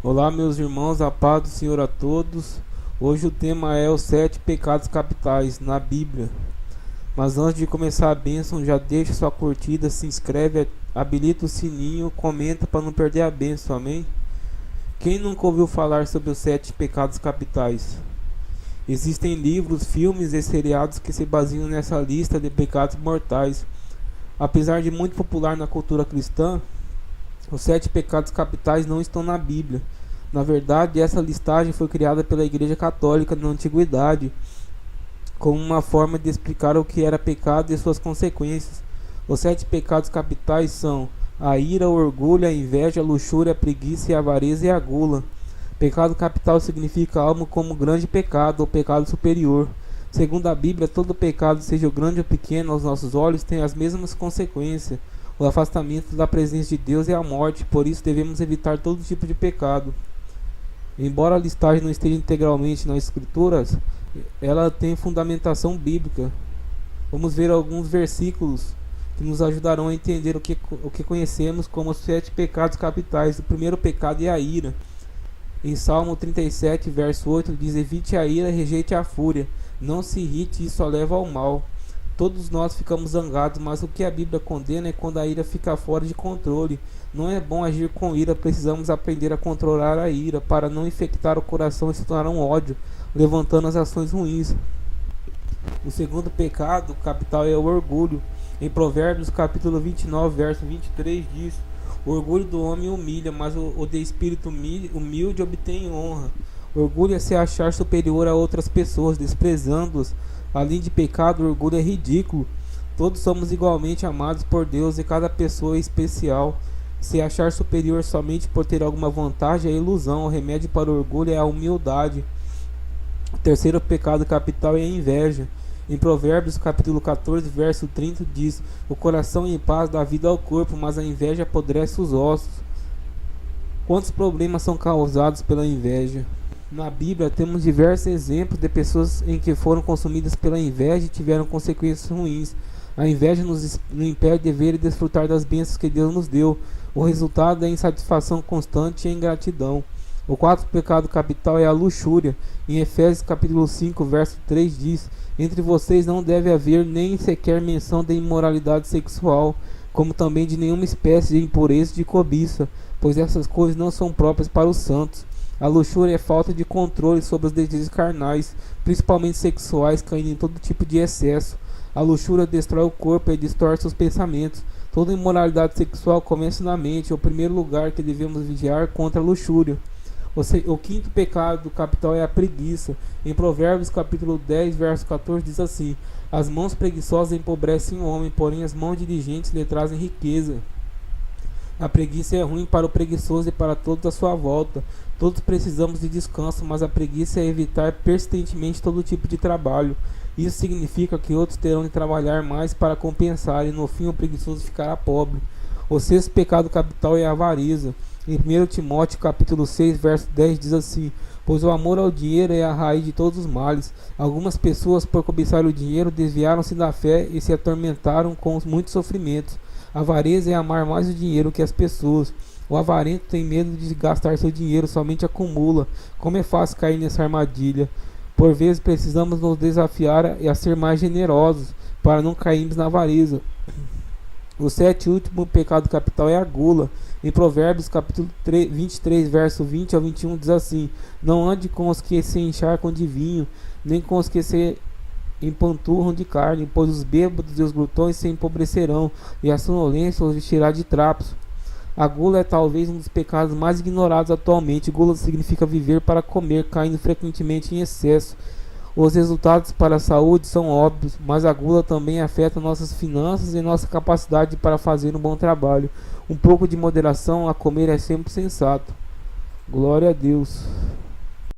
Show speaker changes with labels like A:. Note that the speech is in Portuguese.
A: Olá, meus irmãos, a paz do Senhor a todos. Hoje o tema é os 7 pecados capitais na Bíblia. Mas antes de começar a bênção, já deixa sua curtida, se inscreve, habilita o sininho, comenta para não perder a bênção, amém? Quem nunca ouviu falar sobre os 7 pecados capitais? Existem livros, filmes e seriados que se baseiam nessa lista de pecados mortais. Apesar de muito popular na cultura cristã, os 7 pecados capitais não estão na Bíblia. Na verdade, essa listagem foi criada pela Igreja Católica na Antiguidade, como uma forma de explicar o que era pecado e suas consequências. Os 7 pecados capitais são a ira, o orgulho, a inveja, a luxúria, a preguiça, a avareza e a gula. Pecado capital significa algo como grande pecado ou pecado superior. Segundo a Bíblia, todo pecado, seja o grande ou pequeno aos nossos olhos, tem as mesmas consequências: o afastamento da presença de Deus e a morte. Por isso devemos evitar todo tipo de pecado. Embora a listagem não esteja integralmente nas Escrituras, ela tem fundamentação bíblica. Vamos ver alguns versículos que nos ajudarão a entender o que conhecemos como os 7 pecados capitais. O primeiro pecado é a ira. Em Salmo 37, verso 8, diz: evite a ira, rejeite a fúria. Não se irrite, isso só leva ao mal. Todos nós ficamos zangados, mas o que a Bíblia condena é quando a ira fica fora de controle. Não é bom agir com ira, precisamos aprender a controlar a ira, para não infectar o coração e se tornar um ódio, levantando as ações ruins. O segundo pecado capital é o orgulho. Em Provérbios capítulo 29, verso 23 diz: o orgulho do homem humilha, mas o de espírito humilde obtém honra. Orgulho é se achar superior a outras pessoas, desprezando-as. Além de pecado, o orgulho é ridículo. Todos somos igualmente amados por Deus e cada pessoa é especial. Se achar superior somente por ter alguma vantagem é ilusão. O remédio para o orgulho é a humildade. O terceiro pecado capital é a inveja. Em Provérbios capítulo 14, verso 30 diz: o coração em paz dá vida ao corpo, mas a inveja apodrece os ossos. Quantos problemas são causados pela inveja? Na Bíblia temos diversos exemplos de pessoas em que foram consumidas pela inveja e tiveram consequências ruins. A inveja nos impede de ver e desfrutar das bênçãos que Deus nos deu. O resultado é insatisfação constante e ingratidão. O quarto pecado capital é a luxúria. Em Efésios capítulo 5, verso 3 diz: entre vocês não deve haver nem sequer menção de imoralidade sexual, como também de nenhuma espécie de impureza e de cobiça, pois essas coisas não são próprias para os santos. A luxúria é falta de controle sobre os desejos carnais, principalmente sexuais, caindo em todo tipo de excesso. A luxúria destrói o corpo e distorce os pensamentos. Toda imoralidade sexual começa na mente. É o primeiro lugar que devemos vigiar contra a luxúria. O quinto pecado capital é a preguiça. Em Provérbios capítulo 10, verso 14 diz assim: as mãos preguiçosas empobrecem o homem, porém as mãos diligentes lhe trazem riqueza. A preguiça é ruim para o preguiçoso e para todos à sua volta. Todos precisamos de descanso, mas a preguiça é evitar persistentemente todo tipo de trabalho. Isso significa que outros terão de trabalhar mais para compensar, e no fim o preguiçoso ficará pobre. O sexto pecado capital é a avareza. Em 1 Timóteo capítulo 6, verso 10 diz assim: pois o amor ao dinheiro é a raiz de todos os males. Algumas pessoas, por cobiçar o dinheiro, desviaram-se da fé e se atormentaram com muitos sofrimentos. A avareza é amar mais o dinheiro que as pessoas. O avarento tem medo de gastar seu dinheiro, somente acumula. Como é fácil cair nessa armadilha. Por vezes precisamos nos desafiar a ser mais generosos, para não cairmos na avareza. O sétimo e último pecado capital é a gula. Em Provérbios capítulo 23, verso 20 ao 21 diz assim: não ande com os que se encharcam de vinho, nem com os que se empanturram de carne, pois os bêbados e os glutões se empobrecerão, e a sonolência os vestirá de trapos. A gula é talvez um dos pecados mais ignorados atualmente. Gula significa viver para comer, caindo frequentemente em excesso. Os resultados para a saúde são óbvios, mas a gula também afeta nossas finanças e nossa capacidade para fazer um bom trabalho. Um pouco de moderação a comer é sempre sensato. Glória a Deus.